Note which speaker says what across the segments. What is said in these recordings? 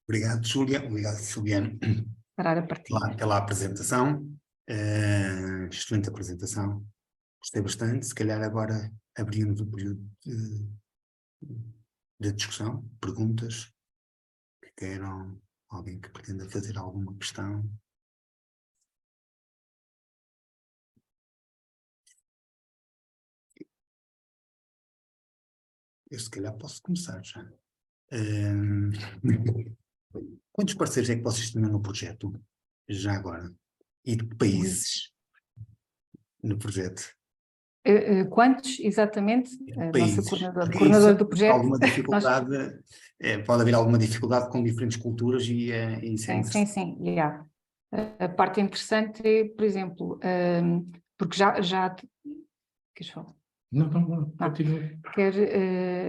Speaker 1: Obrigado, Júlia. Obrigado, Silviano,
Speaker 2: Parar a partilha.
Speaker 1: pela apresentação. Excelente apresentação. Gostei bastante. Se calhar agora abrimos o período de discussão, perguntas que queiram, alguém que pretenda fazer alguma questão. Eu se calhar posso começar já. Quantos parceiros é que vocês tinham no projeto, já agora? E de que países no projeto?
Speaker 2: Quantos, exatamente? A nossa
Speaker 1: Países.
Speaker 2: coordenadora do projeto.
Speaker 1: Alguma dificuldade, pode haver alguma dificuldade com diferentes culturas e isso é
Speaker 2: Sim,
Speaker 1: interessante.
Speaker 2: yeah. A parte interessante é, por exemplo, porque já queres falar?
Speaker 3: Não, continua.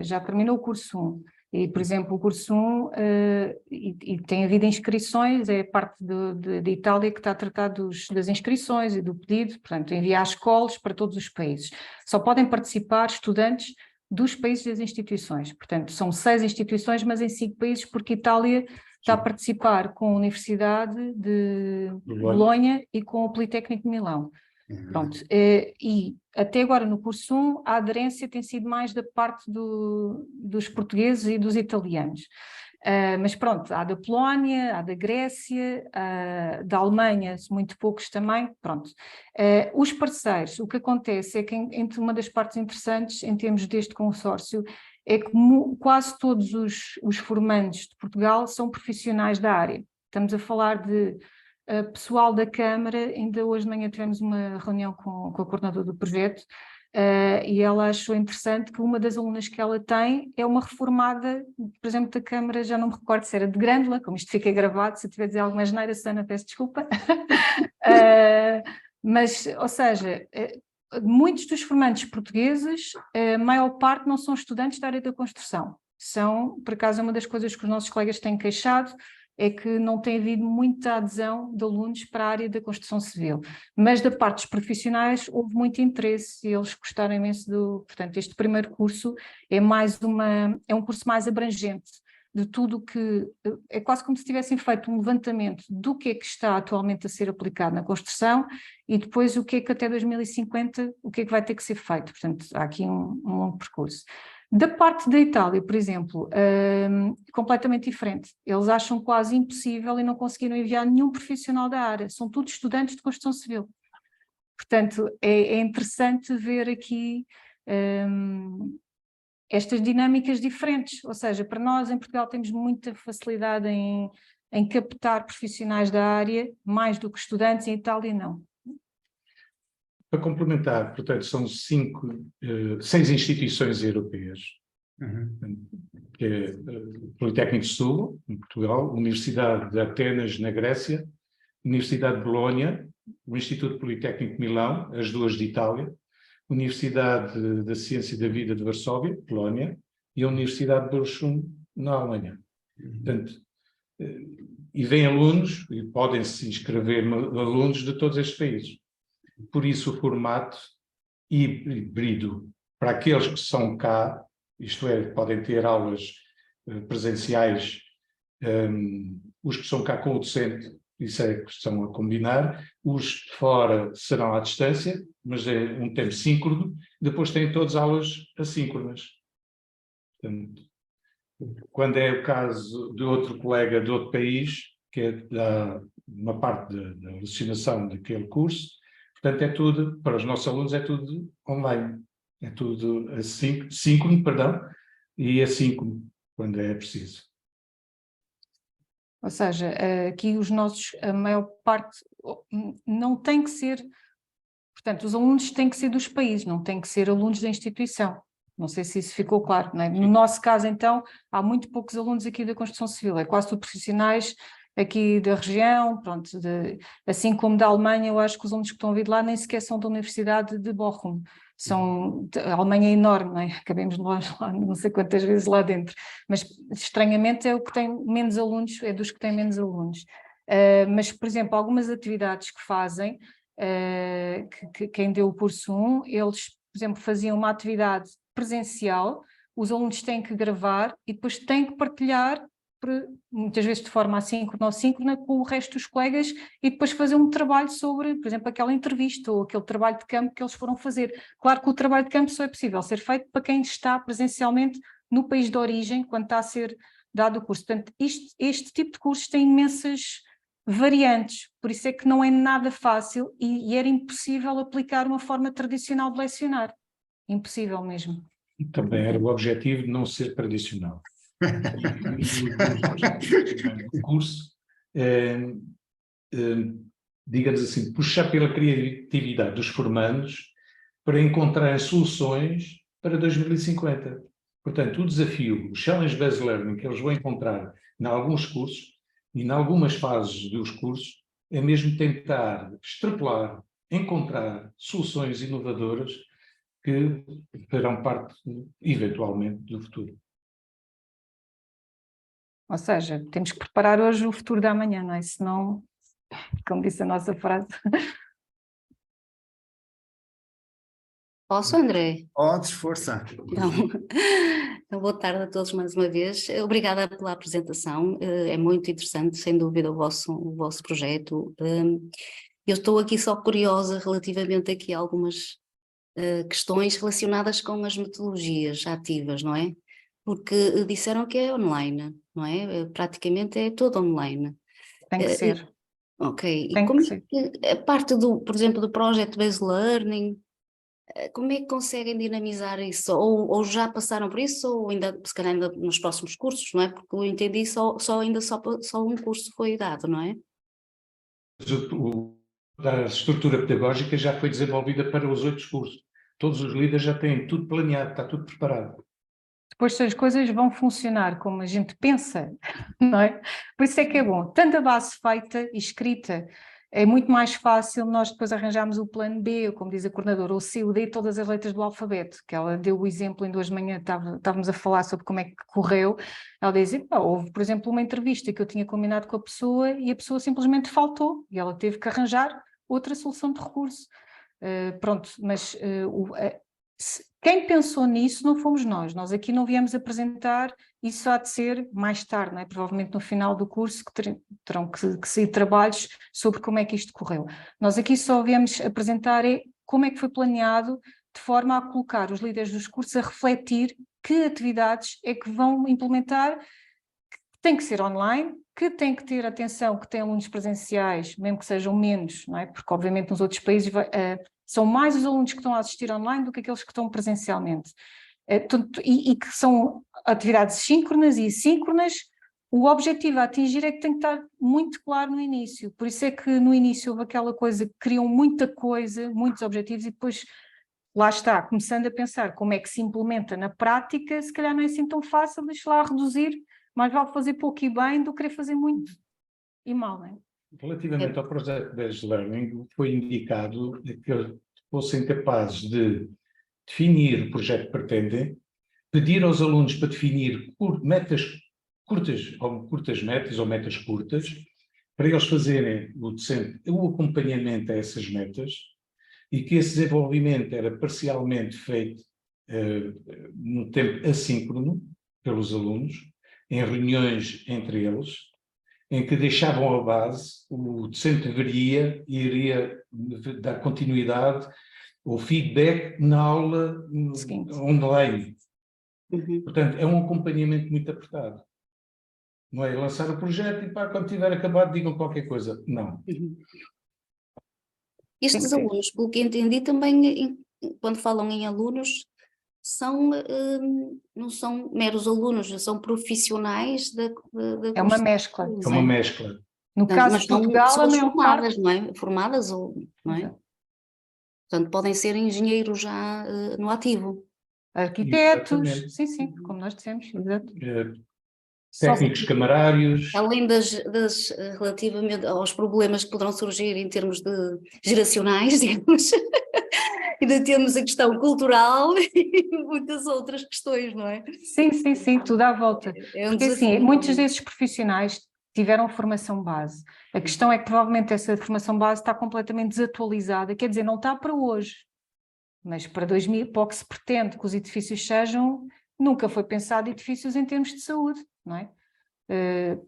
Speaker 2: Já terminou o curso 1 e, por exemplo, o curso 1 e tem havido inscrições, é a parte de Itália que está a tratar das inscrições e do pedido, portanto, enviar escolas para todos os países. Só podem participar estudantes dos países das instituições, portanto, são 6 instituições, mas em 5 países, porque Itália está a participar com a Universidade de Bolonha e com o Politécnico de Milão. Pronto, e até agora no curso 1 a aderência tem sido mais da parte dos portugueses e dos italianos. Mas pronto, há da Polónia, há da Grécia, da Alemanha, muito poucos também, pronto. Os parceiros, o que acontece é que entre uma das partes interessantes em termos deste consórcio é que quase todos os formandos de Portugal são profissionais da área. Estamos a falar de pessoal da Câmara, ainda hoje de manhã tivemos uma reunião com a coordenadora do projeto e ela achou interessante que uma das alunas que ela tem é uma reformada, por exemplo, da Câmara, já não me recordo se era de Grândola, como isto fica gravado, se eu tiver a dizer alguma asneira, Susana, peço desculpa. Mas, ou seja, muitos dos formandos portugueses, a maior parte não são estudantes da área da construção. São, por acaso, uma das coisas que os nossos colegas têm queixado, é que não tem havido muita adesão de alunos para a área da construção civil. Mas da parte dos profissionais houve muito interesse e eles gostaram imenso Portanto, este primeiro curso é um curso mais abrangente de tudo que... É quase como se tivessem feito um levantamento do que é que está atualmente a ser aplicado na construção e depois o que é que até 2050, o que é que vai ter que ser feito. Portanto, há aqui um longo percurso. Da parte da Itália, por exemplo, completamente diferente. Eles acham quase impossível e não conseguiram enviar nenhum profissional da área. São todos estudantes de construção civil. Portanto, é interessante ver aqui estas dinâmicas diferentes. Ou seja, para nós em Portugal temos muita facilidade em captar profissionais da área, mais do que estudantes, em Itália não.
Speaker 3: Para complementar, portanto, são 6 instituições europeias, que é o Politécnico de Setúbal, em Portugal, Universidade de Atenas, na Grécia, Universidade de Bolonha, o Instituto Politécnico de Milão, as duas de Itália, Universidade da Ciência e da Vida de Varsóvia, Polónia, e a Universidade de Bochum, na Alemanha. Portanto, e vêm alunos, e podem-se inscrever alunos de todos estes países. Por isso o formato híbrido, para aqueles que são cá, isto é, podem ter aulas presenciais, os que são cá com o docente, isso é que estão a combinar, os de fora serão à distância, mas é um tempo síncrono, depois têm todas aulas assíncronas. Portanto, quando é o caso de outro colega de outro país, que é uma parte da legislação daquele curso, portanto, é tudo, para os nossos alunos, é tudo online. É tudo síncrono, e assíncrono, quando é preciso.
Speaker 2: Ou seja, aqui a maior parte não tem que ser, portanto, os alunos têm que ser dos países, não têm que ser alunos da instituição. Não sei se isso ficou claro, não é? No nosso caso, então, há muito poucos alunos aqui da construção civil, é quase tudo profissionais aqui da região, pronto, assim como da Alemanha, eu acho que os alunos que estão a vir de lá nem sequer são da Universidade de Bochum. A Alemanha é enorme, não é? Acabemos de lá não sei quantas vezes lá dentro, mas estranhamente é o que tem menos alunos, é dos que têm menos alunos. Mas, por exemplo, algumas atividades que fazem, quem deu o curso 1, eles, por exemplo, faziam uma atividade presencial, os alunos têm que gravar e depois têm que partilhar muitas vezes de forma assíncrona ou síncrona, com o resto dos colegas e depois fazer um trabalho sobre, por exemplo, aquela entrevista ou aquele trabalho de campo que eles foram fazer. Claro que o trabalho de campo só é possível ser feito para quem está presencialmente no país de origem, quando está a ser dado o curso. Portanto, este tipo de cursos tem imensas variantes, por isso é que não é nada fácil e era impossível aplicar uma forma tradicional de lecionar. Impossível mesmo.
Speaker 3: Também era o objetivo de não ser tradicional. O curso, digamos assim, puxar pela criatividade dos formandos para encontrar soluções para 2050. Portanto, o desafio, o Challenge-Based Learning que eles vão encontrar em alguns cursos e em algumas fases dos cursos, é mesmo tentar extrapolar, encontrar soluções inovadoras que farão parte, eventualmente, do futuro.
Speaker 2: Ou seja, temos que preparar hoje o futuro da amanhã, não é? Senão, como disse a nossa frase.
Speaker 4: Posso, André?
Speaker 1: Podes, força.
Speaker 4: Então, boa tarde a todos mais uma vez. Obrigada pela apresentação, é muito interessante, sem dúvida, o vosso projeto. Eu estou aqui só curiosa relativamente aqui a algumas questões relacionadas com as metodologias ativas, não é? Porque disseram que é online, não é? Praticamente é todo online.
Speaker 2: Tem que ser.
Speaker 4: Ok, e
Speaker 2: Tem
Speaker 4: como
Speaker 2: que
Speaker 4: é que a parte por exemplo, do Project Based Learning, como é que conseguem dinamizar isso? Ou já passaram por isso, ou ainda, se calhar ainda nos próximos cursos, não é? Porque eu entendi só um curso foi dado, não é?
Speaker 3: A estrutura pedagógica já foi desenvolvida para os 8 cursos. Todos os líderes já têm tudo planeado, está tudo preparado.
Speaker 2: Depois, se as coisas vão funcionar como a gente pensa, não é? Por isso é que é bom. Tanto a base feita e escrita, é muito mais fácil nós depois arranjarmos o plano B, ou como diz a coordenadora, ou C, ou D, todas as letras do alfabeto, que ela deu o exemplo em 2 de manhã, estávamos a falar sobre como é que correu. Ela dizia, houve, por exemplo, uma entrevista que eu tinha combinado com a pessoa e a pessoa simplesmente faltou, e ela teve que arranjar outra solução de recurso. Pronto, mas quem pensou nisso não fomos nós aqui não viemos apresentar, isso há de ser mais tarde, não é? Provavelmente no final do curso que terão que sair trabalhos sobre como é que isto correu. Nós aqui só viemos apresentar como é que foi planeado, de forma a colocar os líderes dos cursos a refletir que atividades é que vão implementar, que tem que ser online, que tem que ter atenção, que tem alunos presenciais, mesmo que sejam menos, não é? Porque obviamente nos outros países são mais os alunos que estão a assistir online do que aqueles que estão presencialmente. E que são atividades síncronas e assíncronas. O objetivo a atingir é que tem que estar muito claro no início. Por isso é que no início houve aquela coisa que criam muita coisa, muitos objetivos, e depois lá está, começando a pensar como é que se implementa na prática, se calhar não é assim tão fácil, deixa lá reduzir, mais vale fazer pouco e bem do que querer fazer muito e mal, não é?
Speaker 3: Relativamente ao Project Based Learning, foi indicado que eles fossem capazes de definir o projeto que pretendem, pedir aos alunos para definir metas curtas, ou curtas metas, ou metas curtas, para eles fazerem o acompanhamento a essas metas, e que esse desenvolvimento era parcialmente feito no tempo assíncrono pelos alunos, em reuniões entre eles, em que deixavam a base, o docente deveria e iria dar continuidade ou feedback na aula online.
Speaker 4: Uhum.
Speaker 3: Portanto, é um acompanhamento muito apertado. Não é lançar o projeto e quando tiver acabado digam qualquer coisa. Não.
Speaker 4: Uhum. Estes alunos, pelo que entendi, também, quando falam em alunos, não são meros alunos, são profissionais
Speaker 2: é uma mescla.
Speaker 3: É uma mescla.
Speaker 2: No caso de Portugal, a maior
Speaker 4: formadas,
Speaker 2: parte...
Speaker 4: não é? Formadas, não é? Portanto, podem ser engenheiros já no ativo.
Speaker 2: Arquitetos,
Speaker 3: exatamente.
Speaker 2: sim, como nós dissemos, exato.
Speaker 3: Técnicos camarários.
Speaker 4: Além relativamente aos problemas que poderão surgir em termos de geracionais, digamos, ainda temos a questão cultural e muitas outras questões, não é?
Speaker 2: Sim, tudo à volta. Porque assim, muitos desses profissionais tiveram formação base. A questão é que provavelmente essa formação base está completamente desatualizada, quer dizer, não está para hoje, mas para o que se pretende que os edifícios sejam, nunca foi pensado edifícios em termos de saúde, não é?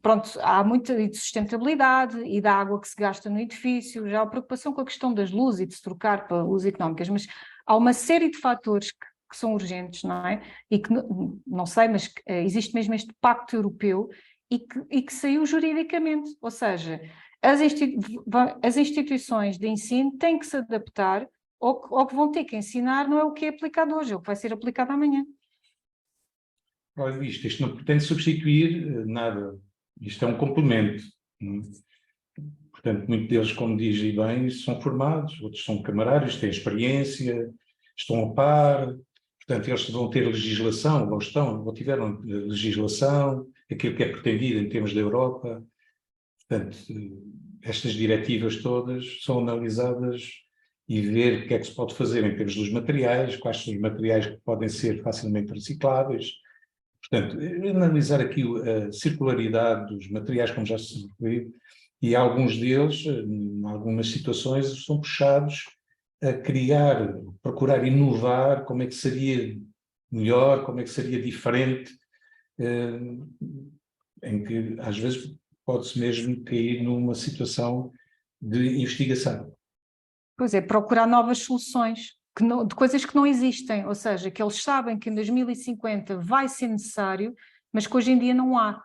Speaker 2: Pronto, há muita de sustentabilidade e da água que se gasta no edifício, já há preocupação com a questão das luzes e de se trocar para luzes económicas, mas há uma série de fatores que são urgentes, não é? E que, não sei, mas existe mesmo este pacto europeu e que saiu juridicamente, ou seja, as instituições de ensino têm que se adaptar ao que vão ter que ensinar, não é o que é aplicado hoje, é o que vai ser aplicado amanhã.
Speaker 3: Olha, isto não pretende substituir nada, isto é um complemento. Portanto, muitos deles, como diz e bem, são formados, outros são camarários, têm experiência, estão a par, portanto, eles vão ter legislação, ou tiveram legislação, aquilo que é pretendido em termos da Europa. Portanto, estas diretivas todas são analisadas e ver o que é que se pode fazer em termos dos materiais, quais são os materiais que podem ser facilmente recicláveis. Portanto, analisar aqui a circularidade dos materiais, como já se referiu, e alguns deles, em algumas situações, são puxados a criar, procurar inovar, como é que seria melhor, como é que seria diferente, em que às vezes pode-se mesmo cair numa situação de investigação.
Speaker 2: Pois é, procurar novas soluções, de coisas que não existem, ou seja, que eles sabem que em 2050 vai ser necessário, mas que hoje em dia não há.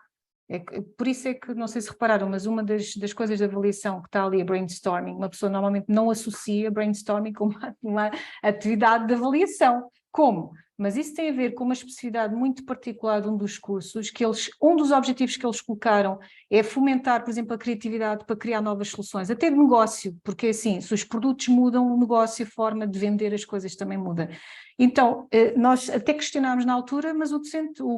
Speaker 2: Por isso é que, não sei se repararam, mas uma das coisas de avaliação que está ali, a brainstorming, uma pessoa normalmente não associa brainstorming com uma atividade de avaliação. Como? Mas isso tem a ver com uma especificidade muito particular de um dos cursos, que um dos objetivos que eles colocaram é fomentar, por exemplo, a criatividade para criar novas soluções, até de negócio, porque assim, se os produtos mudam, o negócio, a forma de vender as coisas também muda. Então, nós até questionámos na altura, mas o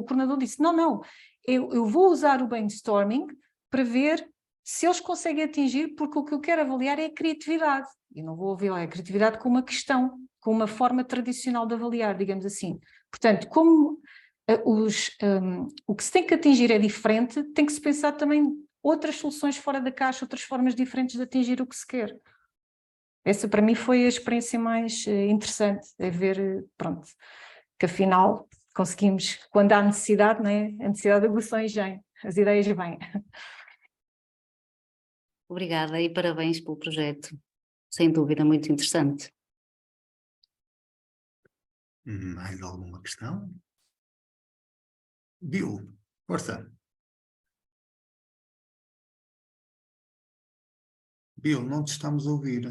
Speaker 2: coordenador disse, não, eu vou usar o brainstorming para ver se eles conseguem atingir, porque o que eu quero avaliar é a criatividade, e não vou avaliar a criatividade com uma questão, com uma forma tradicional de avaliar, digamos assim. Portanto, como o que se tem que atingir é diferente, tem que se pensar também outras soluções fora da caixa, outras formas diferentes de atingir o que se quer. Essa para mim foi a experiência mais interessante, é ver, pronto, que afinal conseguimos, quando há necessidade, né, a necessidade de aguçar o engenho, as ideias vêm.
Speaker 4: Obrigada e parabéns pelo projeto, sem dúvida muito interessante.
Speaker 1: Mais alguma questão? Bill, força. Bill, não te estamos a ouvir.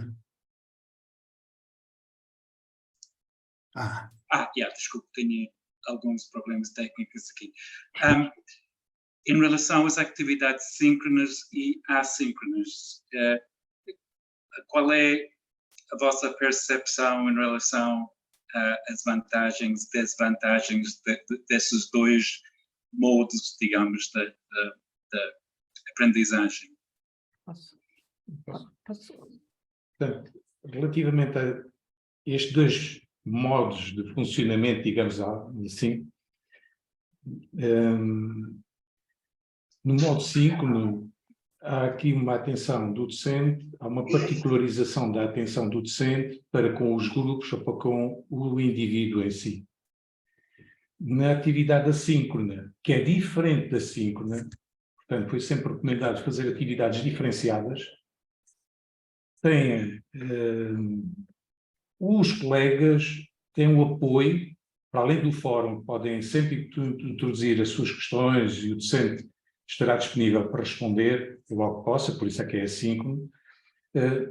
Speaker 5: Desculpe, tenho alguns problemas técnicos aqui. Em relação às atividades síncronas e assíncronas, qual é a vossa percepção em relação às vantagens e desvantagens desses dois modos, digamos, da aprendizagem?
Speaker 3: Portanto, relativamente a estes dois modos de funcionamento, digamos assim, no modo síncrono, há aqui uma atenção do docente, há uma particularização da atenção do docente para com os grupos ou para com o indivíduo em si. Na atividade assíncrona, que é diferente da síncrona, portanto, foi sempre recomendado fazer atividades diferenciadas, os colegas têm o apoio, para além do fórum, podem sempre introduzir as suas questões e o docente estará disponível para responder logo que possa, por isso é que é assíncrono. É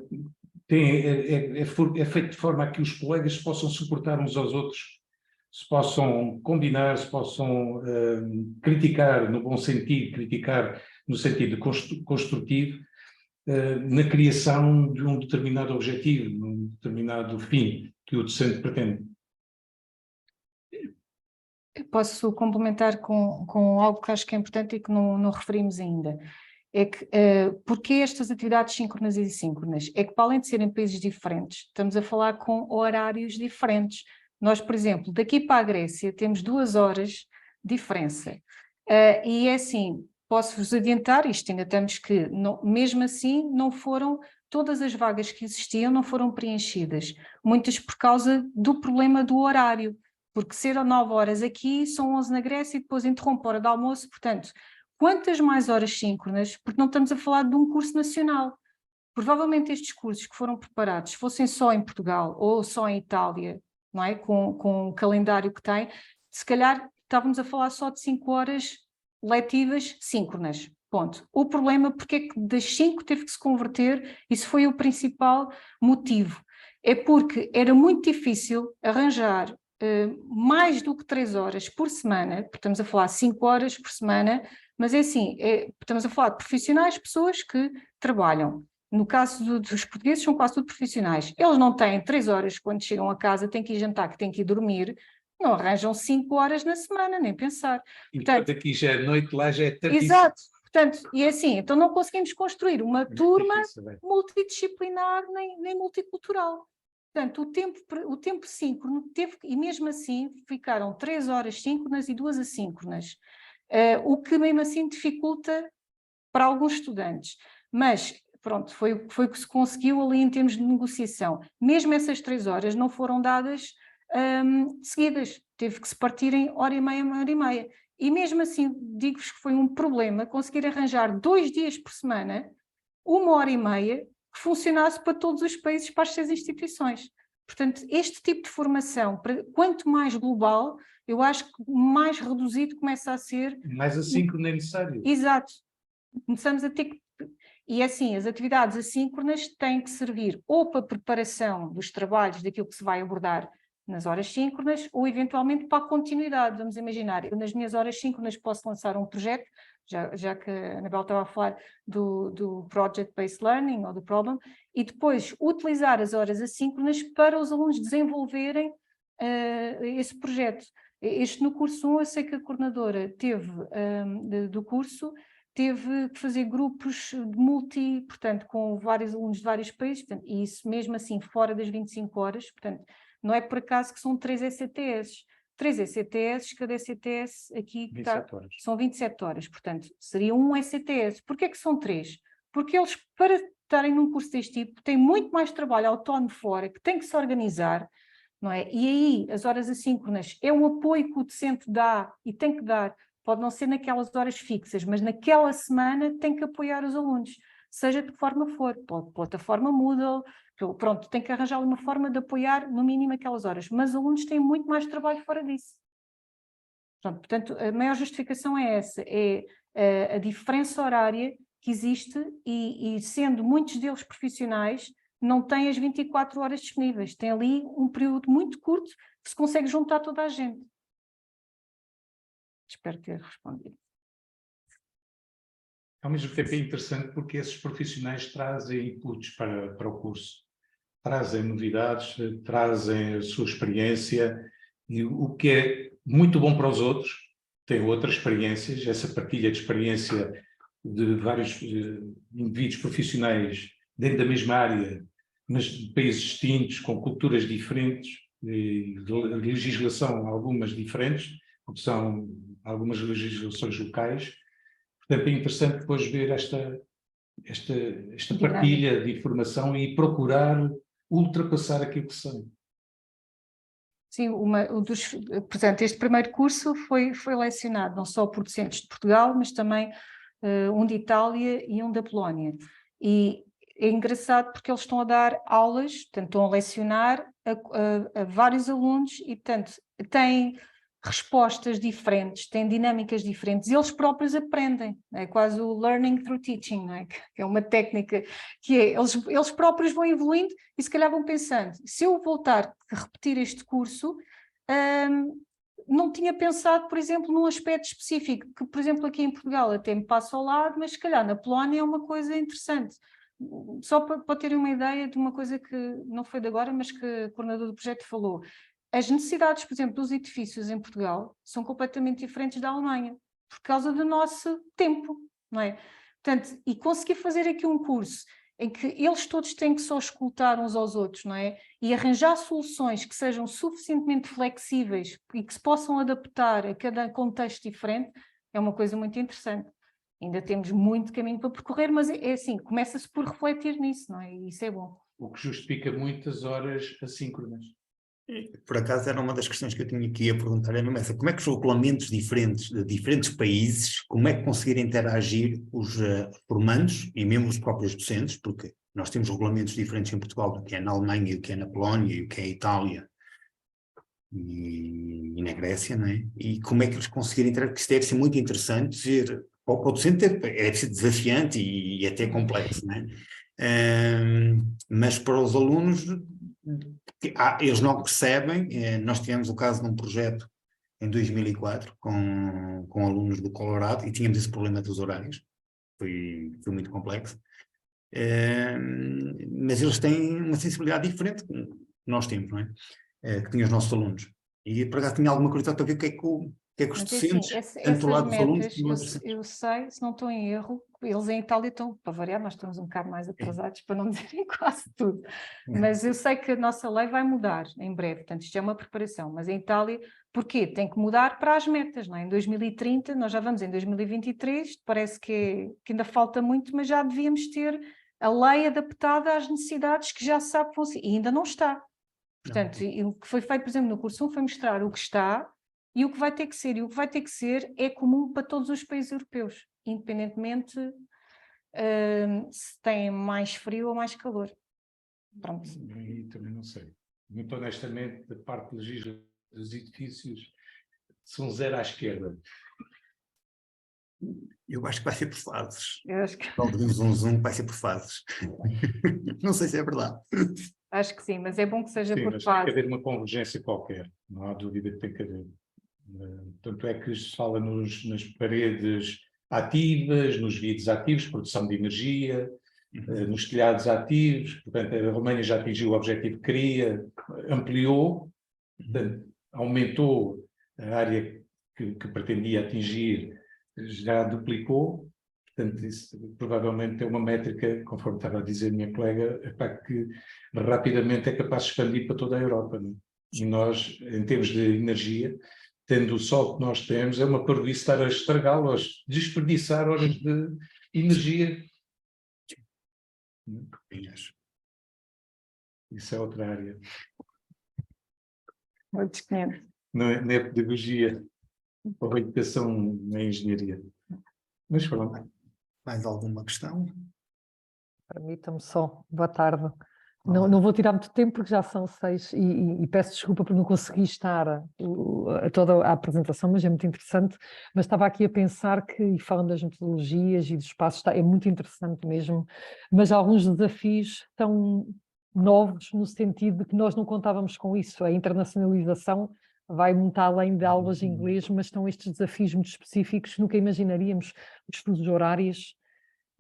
Speaker 3: feito de forma a que os colegas se possam suportar uns aos outros, se possam combinar, se possam criticar no bom sentido, criticar no sentido construtivo, na criação de um determinado objetivo, de um determinado fim que o docente pretende.
Speaker 2: Eu posso complementar com algo que acho que é importante e que não referimos ainda. É que, porque estas atividades síncronas e assíncronas? É que, para além de serem países diferentes, estamos a falar com horários diferentes. Nós, por exemplo, daqui para a Grécia temos 2 horas de diferença. E é assim, posso-vos adiantar, isto ainda estamos que, não, mesmo assim, não foram, todas as vagas que existiam não foram preenchidas. Muitas por causa do problema do horário. Porque ser 9 horas aqui, são 11 na Grécia e depois interrompe a hora de almoço, portanto, quantas mais horas síncronas, porque não estamos a falar de um curso nacional. Provavelmente estes cursos que foram preparados, se fossem só em Portugal ou só em Itália, não é? Com o calendário que tem, se calhar estávamos a falar só de 5 horas letivas síncronas. Ponto. O problema, porque é que das 5 teve que se converter, isso foi o principal motivo. É porque era muito difícil arranjar mais do que 3 horas por semana, porque estamos a falar 5 horas por semana, mas é assim, estamos a falar de profissionais, pessoas que trabalham. No caso dos portugueses, são quase tudo profissionais. Eles não têm 3 horas quando chegam a casa, têm que ir jantar, que têm que ir dormir, não arranjam 5 horas na semana, nem pensar.
Speaker 3: E portanto, aqui já é noite, lá já é tardíssimo.
Speaker 2: Exato. Portanto, e é assim, então não conseguimos construir uma turma multidisciplinar nem multicultural. Portanto, o tempo síncrono teve, e mesmo assim ficaram 3 horas síncronas e 2 assíncronas, o que mesmo assim dificulta para alguns estudantes. Mas, pronto, foi o que se conseguiu ali em termos de negociação. Mesmo essas 3 horas não foram dadas seguidas, teve que se partir em hora e meia. E mesmo assim, digo-vos que foi um problema conseguir arranjar 2 dias por semana, 1 hora e meia, que funcionasse para todos os países, para as 6 instituições. Portanto, este tipo de formação, quanto mais global, eu acho que mais reduzido começa a ser...
Speaker 3: Mais assíncrono é necessário.
Speaker 2: Exato. Começamos a ter que... E assim, as atividades assíncronas têm que servir ou para a preparação dos trabalhos daquilo que se vai abordar nas horas síncronas, ou eventualmente para a continuidade. Vamos imaginar, eu nas minhas horas síncronas posso lançar um projeto, já que a Anabel estava a falar do Project-Based Learning ou do Problem, e depois utilizar as horas assíncronas para os alunos desenvolverem esse projeto. Este no curso 1, eu sei que a coordenadora teve, do curso, teve que fazer grupos de portanto, com vários alunos de vários países, portanto, e isso mesmo assim fora das 25 horas, portanto, não é por acaso que são 3 ECTS. 3 ECTS, cada ECTS aqui são 27 horas, portanto, seria um ECTS. Porquê é que são 3? Porque eles, para estarem num curso deste tipo, têm muito mais trabalho autónomo fora, que têm que se organizar, não é? E aí, as horas assíncronas é o apoio que o docente dá e tem que dar, pode não ser naquelas horas fixas, mas naquela semana tem que apoiar os alunos, seja de que forma for, pela plataforma Moodle, pronto, tem que arranjar uma forma de apoiar no mínimo aquelas horas, mas os alunos têm muito mais trabalho fora disso. Pronto, portanto, a maior justificação é essa, é a diferença horária que existe e sendo muitos deles profissionais, não têm as 24 horas disponíveis, tem ali um período muito curto que se consegue juntar toda a gente. Espero ter respondido.
Speaker 3: Ao mesmo tempo é interessante porque esses profissionais trazem inputs para o curso. Trazem novidades, trazem a sua experiência, e o que é muito bom para os outros, têm outras experiências, essa partilha de experiência de vários indivíduos profissionais dentro da mesma área, mas de países distintos, com culturas diferentes, de legislação algumas diferentes, porque são algumas legislações locais. Portanto, é interessante depois ver esta partilha de informação e procurar ultrapassar aquilo que são.
Speaker 2: Sim, portanto, este primeiro curso foi lecionado não só por docentes de Portugal, mas também um de Itália e um da Polónia. E é engraçado porque eles estão a dar aulas, portanto, estão a lecionar a vários alunos e, portanto, têm respostas diferentes, têm dinâmicas diferentes, e eles próprios aprendem, é quase o learning through teaching, não é? Que é uma técnica que é, eles próprios vão evoluindo e se calhar vão pensando, se eu voltar a repetir este curso, não tinha pensado, por exemplo, num aspecto específico, que, por exemplo, aqui em Portugal até me passa ao lado, mas se calhar na Polónia é uma coisa interessante. Só para terem uma ideia de uma coisa que não foi de agora, mas que o coordenador do projeto falou. As necessidades, por exemplo, dos edifícios em Portugal são completamente diferentes da Alemanha, por causa do nosso tempo, não é? Portanto, e conseguir fazer aqui um curso em que eles todos têm que só escutar uns aos outros, não é? E arranjar soluções que sejam suficientemente flexíveis e que se possam adaptar a cada contexto diferente, é uma coisa muito interessante. Ainda temos muito caminho para percorrer, mas é assim, começa-se por refletir nisso, não é? E isso é bom.
Speaker 3: O que justifica muitas horas assíncronas.
Speaker 1: Por acaso era uma das questões que eu tinha aqui a perguntar, era mesmo essa, como é que os regulamentos diferentes de diferentes países, como é que conseguirem interagir os formandos e mesmo os próprios docentes, porque nós temos regulamentos diferentes em Portugal do que é na Alemanha, o que é na Polónia, e o que é na Itália e na Grécia, não é? E como é que eles conseguirem interagir, porque isso deve ser muito interessante, para o docente deve ser desafiante e até complexo, não é? Mas para os alunos, eles não percebem. Nós tivemos o caso de um projeto em 2004 com alunos do Colorado e tínhamos esse problema dos horários, foi muito complexo, mas eles têm uma sensibilidade diferente que nós temos, não é? Que tinham os nossos alunos, e por acaso tinha alguma curiosidade para ver o que é que os docentes, tanto do lado dos alunos como dos docentes.
Speaker 2: Eu sei, se não estou em erro, eles em Itália estão, para variar, nós estamos um bocado mais atrasados, para não dizerem quase tudo, mas eu sei que a nossa lei vai mudar em breve, portanto isto é uma preparação, mas em Itália, porquê? Tem que mudar para as metas, não é? Em 2030, nós já vamos em 2023, parece que ainda falta muito, mas já devíamos ter a lei adaptada às necessidades que já se sabe que vão ser, e ainda não está. Portanto, o que foi feito, por exemplo, no curso 1 foi mostrar o que está e o que vai ter que ser. E o que vai ter que ser é comum para todos os países europeus, independentemente se tem mais frio ou mais calor. Pronto.
Speaker 3: E também não sei. Muito honestamente, da parte legislativa dos edifícios, são zero à esquerda.
Speaker 1: Eu acho que vai ser por fases.
Speaker 2: Eu acho que...
Speaker 1: Um zoom vai ser por fases. Não sei se é verdade.
Speaker 2: Acho que sim, mas é bom que seja
Speaker 3: Sim,
Speaker 2: por
Speaker 3: mas
Speaker 2: fases.
Speaker 3: tem que haver uma convergência qualquer, não há dúvida que tem que haver. Tanto é que se fala nas paredes ativas, nos vidros ativos, produção de energia, nos telhados ativos, portanto a Alemanha já atingiu o objetivo que queria, ampliou, portanto, aumentou a área que pretendia atingir, já duplicou. Portanto, isso provavelmente é uma métrica, conforme estava a dizer a minha colega, que rapidamente é capaz de expandir para toda a Europa. Não é? E nós, em termos de energia, tendo o sol que nós temos, é uma parvoíce estar a estragá-lo, a desperdiçar horas de energia. Isso é outra área. Não é pedagogia ou educação na engenharia. Mas pronto.
Speaker 1: Mais alguma questão?
Speaker 6: Permita-me só, boa tarde. Não vou tirar muito tempo porque já são 6 e peço desculpa por não conseguir estar a toda a apresentação, mas é muito interessante. Mas estava aqui a pensar que, e falando das metodologias e dos espaços, é muito interessante mesmo, mas alguns desafios são novos no sentido de que nós não contávamos com isso. A internacionalização vai muito além de aulas de inglês, mas estão estes desafios muito específicos que nunca imaginaríamos, os fusos horários,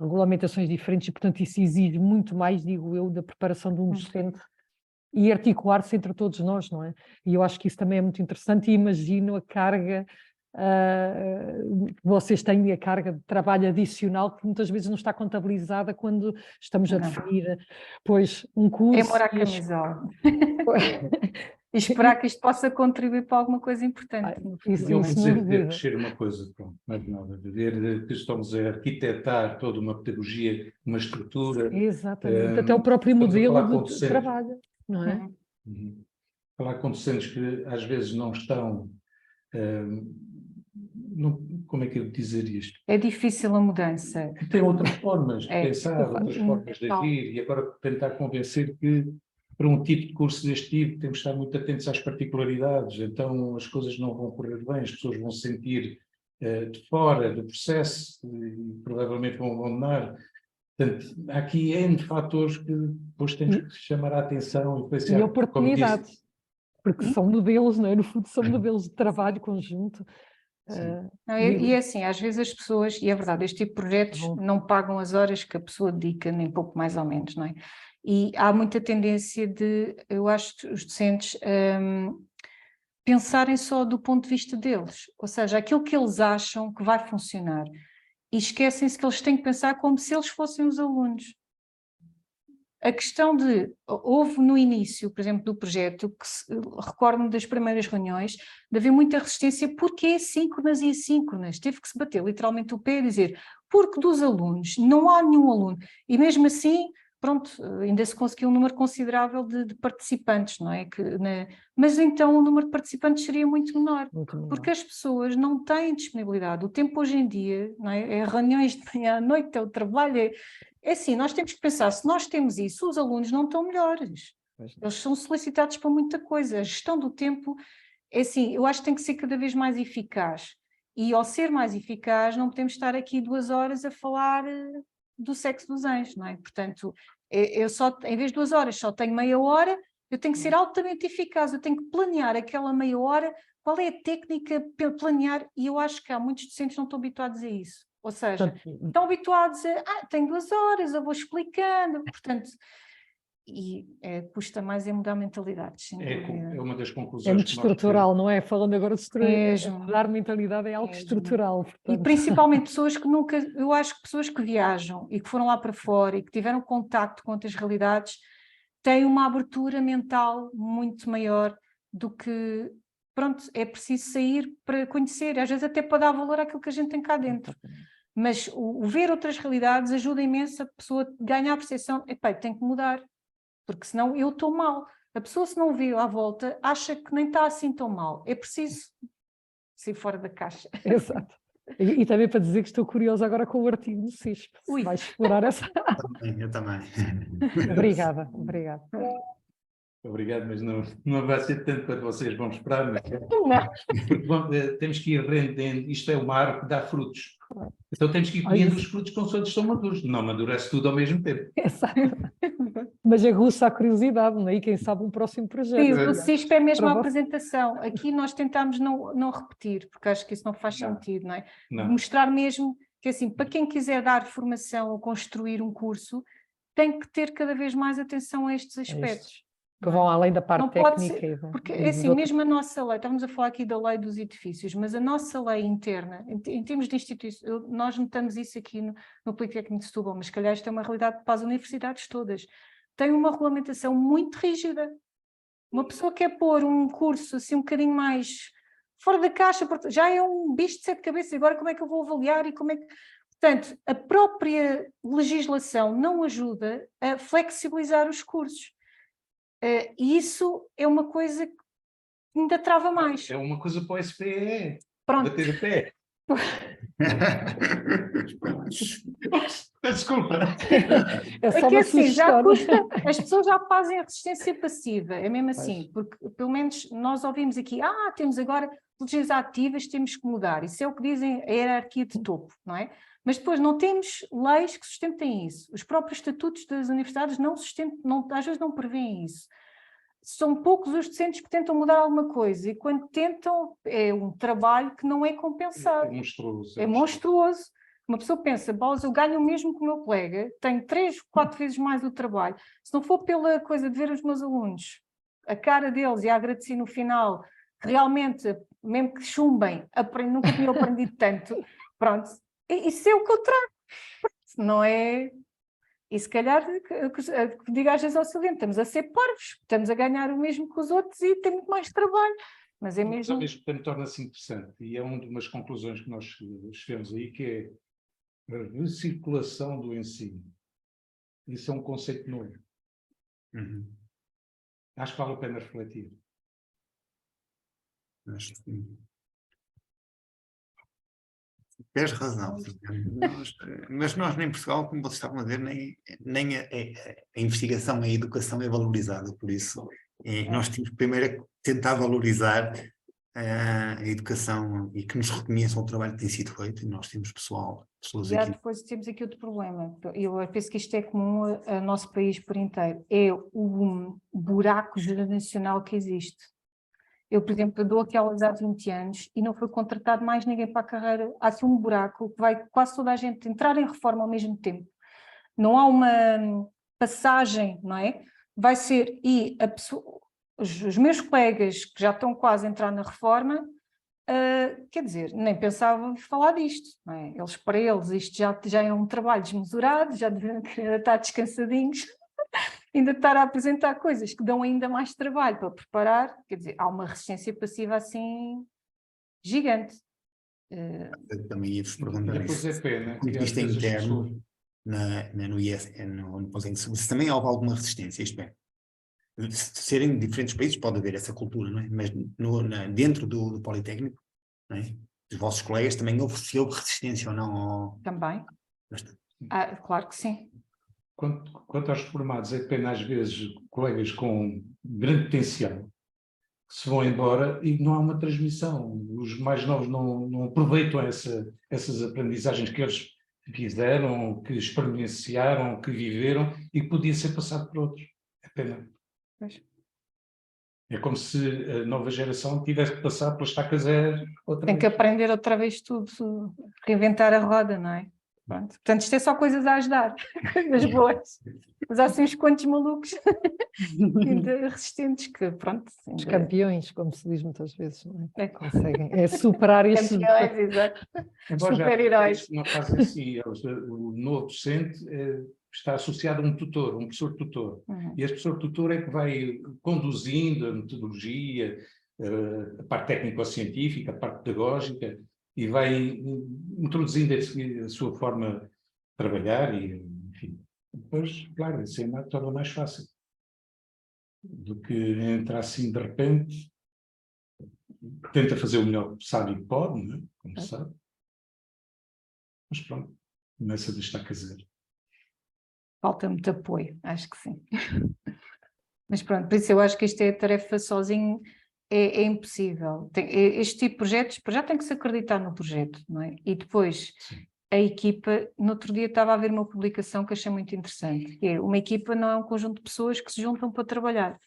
Speaker 6: regulamentações diferentes, e portanto isso exige muito mais, digo eu, da preparação de um docente e articular-se entre todos nós, não é? E eu acho que isso também é muito interessante e imagino a carga que vocês têm, a carga de trabalho adicional que muitas vezes não está contabilizada quando estamos a definir, pois, um curso...
Speaker 2: É morar a camisola. E esperar que isto possa contribuir para alguma coisa importante.
Speaker 3: Eu vou dizer crescer uma coisa, pronto, mais nada, ver que estamos a arquitetar toda uma pedagogia, uma estrutura.
Speaker 6: Exatamente, até o próprio modelo de trabalho, não é?
Speaker 3: Falar com docentes que às vezes não estão... como é que eu dizer isto?
Speaker 2: É difícil a mudança.
Speaker 3: Tem outras formas de pensar, outras formas de agir, e agora tentar convencer que para um tipo de curso deste tipo temos de estar muito atentos às particularidades, então as coisas não vão correr bem, as pessoas vão se sentir de fora do processo e provavelmente vão abandonar. Portanto, há aqui N fatores que depois temos que chamar a atenção e influenciar.
Speaker 6: E oportunidades, porque são modelos, não é? No fundo são modelos de trabalho conjunto.
Speaker 2: E é assim, às vezes as pessoas, e é verdade, este tipo de projetos não pagam as horas que a pessoa dedica, nem pouco mais ou menos, não é? E há muita tendência de, eu acho, os docentes pensarem só do ponto de vista deles, ou seja, aquilo que eles acham que vai funcionar, e esquecem-se que eles têm que pensar como se eles fossem os alunos. A questão de, houve no início, por exemplo, do projeto, que recordo-me das primeiras reuniões, de haver muita resistência porque é assíncronas e assíncronas, teve que se bater literalmente o pé e dizer, porque dos alunos, não há nenhum aluno, e mesmo assim pronto, ainda se conseguiu um número considerável de participantes, não é? Mas então o número de participantes seria muito menor, porque as pessoas não têm disponibilidade. O tempo hoje em dia, não é? É reuniões de manhã à noite, é o trabalho, é assim, nós temos que pensar, se nós temos isso, os alunos não estão melhores. Eles são solicitados para muita coisa. A gestão do tempo, é assim, eu acho que tem que ser cada vez mais eficaz. E ao ser mais eficaz, não podemos estar aqui 2 horas a falar do sexo dos anjos, não é? Portanto, eu só, em vez de 2 horas, só tenho meia hora, eu tenho que ser altamente eficaz, eu tenho que planear aquela meia hora, qual é a técnica para planear, e eu acho que há muitos docentes que não estão habituados a isso. Ou seja, estão habituados a, tenho 2 horas, eu vou explicando, portanto, custa mais mudar mentalidades.
Speaker 3: É uma das conclusões.
Speaker 6: É muito estrutural, não é? Falando agora de mudar mentalidade é algo estrutural.
Speaker 2: Portanto. E principalmente pessoas que nunca, eu acho que pessoas que viajam e que foram lá para fora e que tiveram contacto com outras realidades têm uma abertura mental muito maior do que, pronto, é preciso sair para conhecer, às vezes até para dar valor àquilo que a gente tem cá dentro. Mas o ver outras realidades ajuda imenso a pessoa a ganhar a percepção, epá, tem que mudar, porque senão eu estou mal. A pessoa, se não vê à volta, acha que nem está assim tão mal. É preciso sair fora da caixa.
Speaker 6: Exato. E também para dizer que estou curiosa agora com o artigo do CISP. Se vais explorar essa...
Speaker 1: Eu também.
Speaker 6: Obrigada.
Speaker 3: Obrigado, mas não vai ser tanto quanto vocês vão esperar, não é?
Speaker 2: Não.
Speaker 3: Temos que ir rendendo, isto é uma árvore que dá frutos. Então temos que ir colhendo os frutos consoante estão maduros, não amadurece tudo ao mesmo tempo.
Speaker 6: Exato. Mas aguça a curiosidade, não é? E quem sabe um próximo projeto.
Speaker 2: Sim, o CISP é mesmo a apresentação. Aqui nós tentámos não repetir, porque acho que isso não faz sentido, não é?
Speaker 3: Não.
Speaker 2: Mostrar mesmo que, assim, para quem quiser dar formação ou construir um curso, tem que ter cada vez mais atenção a estes aspectos.
Speaker 6: Que vão além da parte técnica.
Speaker 2: Porque é assim, mesmo a nossa lei, estávamos a falar aqui da lei dos edifícios, mas a nossa lei interna, em termos de instituições, nós notamos isso aqui no Politécnico de Setúbal, mas se calhar isto é uma realidade para as universidades todas, tem uma regulamentação muito rígida. Uma pessoa quer pôr um curso assim um bocadinho mais fora da caixa, já é um bicho de 7 cabeças, agora como é que eu vou avaliar e como é que... Portanto, a própria legislação não ajuda a flexibilizar os cursos. E isso é uma coisa que ainda trava mais.
Speaker 3: É uma coisa para o SPE.
Speaker 2: Pronto.
Speaker 3: Bater o pé. Desculpa.
Speaker 2: É que assim, já custa, as pessoas já fazem a resistência passiva, é mesmo assim, porque pelo menos nós ouvimos aqui, temos agora legislativas, temos que mudar, isso é o que dizem a hierarquia de topo, não é? Mas depois não temos leis que sustentem isso, os próprios estatutos das universidades às vezes não prevêem isso. São poucos os docentes que tentam mudar alguma coisa e quando tentam é um trabalho que não é compensado.
Speaker 3: É monstruoso.
Speaker 2: É monstruoso. Uma pessoa pensa, eu ganho o mesmo que o meu colega, tenho 3, 4 vezes mais o trabalho. Se não for pela coisa de ver os meus alunos, a cara deles e a agradecer no final, realmente, mesmo que chumbem, nunca tinham aprendido tanto, pronto. Isso é o que eu trago. Não é... E se calhar, digo às vezes ao Silvino, estamos a ser parvos, estamos a ganhar o mesmo que os outros e tem muito mais trabalho. Mas é mesmo...
Speaker 3: Ao mesmo tempo torna-se interessante e é uma das conclusões que nós chegamos aí, que é a recirculação do ensino. Isso é um conceito novo. Acho que vale a pena refletir.
Speaker 1: Acho que sim. Tens razão, mas nós nem em Portugal, como vocês estavam a dizer, nem a investigação, a educação é valorizada, por isso nós temos primeiro tentar valorizar a educação e que nos reconheçam o trabalho que tem sido feito, e nós temos pessoas aqui.
Speaker 2: Depois temos aqui outro problema, eu penso que isto é comum ao nosso país por inteiro, é o buraco geracional que existe. Eu, por exemplo, dou aquelas há 20 anos e não foi contratado mais ninguém para a carreira. Há assim um buraco que vai quase toda a gente entrar em reforma ao mesmo tempo. Não há uma passagem, não é? Vai ser, os meus colegas que já estão quase a entrar na reforma, quer dizer, nem pensavam falar disto, não é? Para eles isto já é um trabalho desmesurado, já devem estar descansadinhos. Ainda estar a apresentar coisas que dão ainda mais trabalho para preparar, quer dizer, há uma resistência passiva assim gigante.
Speaker 1: Também ia-vos perguntar isso.
Speaker 3: É pena.
Speaker 1: Isto é interno. no IES, no Politécnico, se também houve alguma resistência, isto é, serem diferentes países pode haver essa cultura, não é? Mas dentro do Politécnico, não é? Dos vossos colegas também se houve resistência ou não?
Speaker 2: Também. Claro que sim.
Speaker 3: Quanto aos reformados, é pena às vezes colegas com grande potencial que se vão embora e não há uma transmissão. Os mais novos não aproveitam essas aprendizagens que eles fizeram, que experienciaram, que viveram e que podia ser passado por outros. É pena.
Speaker 2: Pois.
Speaker 3: É como se a nova geração tivesse que passar pela estaca zero outra
Speaker 2: Tem
Speaker 3: vez.
Speaker 2: que aprender outra vez tudo, reinventar a roda, não é? Pronto. Portanto, isto é só coisas a ajudar, coisas boas. Mas há assim uns quantos malucos resistentes que, pronto.
Speaker 6: Os campeões, como se diz muitas vezes, não é? Conseguem superar isso.
Speaker 2: Campeões, exato. Super-heróis.
Speaker 3: Não fazem assim, o novo docente está associado a um tutor, um professor tutor. E esse professor tutor é que vai conduzindo a metodologia, a parte técnico-científica, a parte pedagógica, e vai introduzindo a sua forma de trabalhar e, enfim. Depois, claro, isso torna mais fácil do que entrar assim de repente. Tenta fazer o melhor que sabe e pode, não é? Como sabe. Mas pronto, começa a deixar caseiro.
Speaker 2: Falta muito apoio, acho que sim. Mas pronto, por isso eu acho que isto é tarefa sozinho, é impossível. Este tipo de projetos, já tem que se acreditar no projeto, não é? E depois, a equipa, no outro dia estava a ver uma publicação que achei muito interessante, que é uma equipa não é um conjunto de pessoas que se juntam para trabalhar.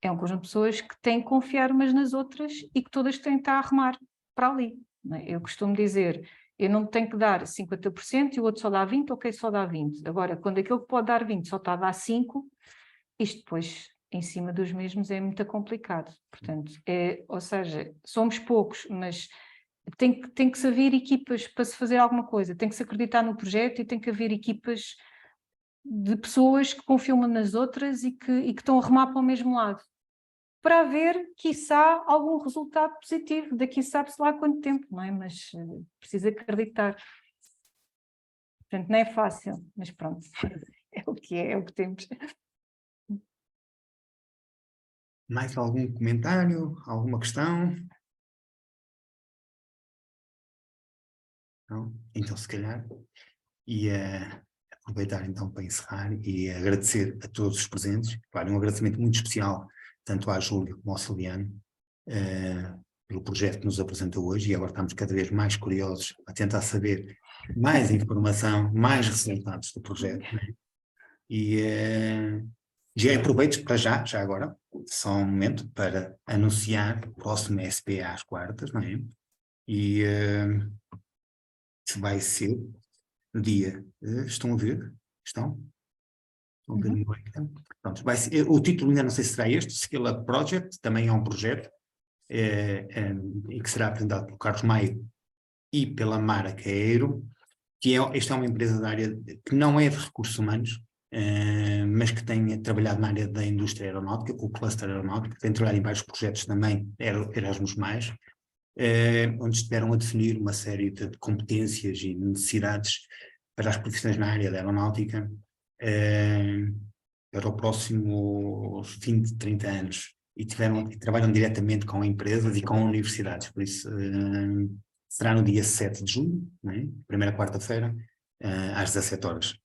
Speaker 2: É um conjunto de pessoas que têm que confiar umas nas outras e que todas têm que estar a remar para ali. Não é? Eu costumo dizer, eu não tenho que dar 50% e o outro só dá 20%, ok, só dá 20%. Agora, quando aquele que pode dar 20% só está a dar 5%, isto depois, em cima dos mesmos, é muito complicado. Portanto, ou seja, somos poucos, mas tem que haver equipas para se fazer alguma coisa, tem que se acreditar no projeto e tem que haver equipas de pessoas que confiam umas nas outras e que estão a remar para o mesmo lado, para haver, quiçá, algum resultado positivo, daqui sabe-se lá quanto tempo, não é? Mas precisa acreditar. Portanto, não é fácil, mas pronto, é o que temos.
Speaker 1: Mais algum comentário? Alguma questão? Não? Então, se calhar, ia aproveitar então para encerrar e agradecer a todos os presentes. Claro, um agradecimento muito especial, tanto à Júlia como ao Ciliano, pelo projeto que nos apresentou hoje, e agora estamos cada vez mais curiosos a tentar saber mais informação, mais resultados do projeto. E já aproveito para já agora, só um momento, para anunciar o próximo SPA às quartas, não é? E vai ser no dia... estão a ver? Estão a ver no ecrã? Pronto, vai ser, o título ainda não sei se será este, Skill Up Project, também é um projeto, e que será apresentado por Carlos Maio e pela Mara Caeiro, que esta é uma empresa da área que não é de recursos humanos, mas que tem trabalhado na área da indústria aeronáutica, com o cluster aeronáutico, tem trabalhado em vários projetos também, Erasmus+, onde estiveram a definir uma série de competências e necessidades para as profissões na área da aeronáutica para o próximo 20, 30 anos, e trabalham diretamente com empresas e com universidades, por isso será no dia 7 de julho, não é? Primeira quarta-feira, às 17 horas.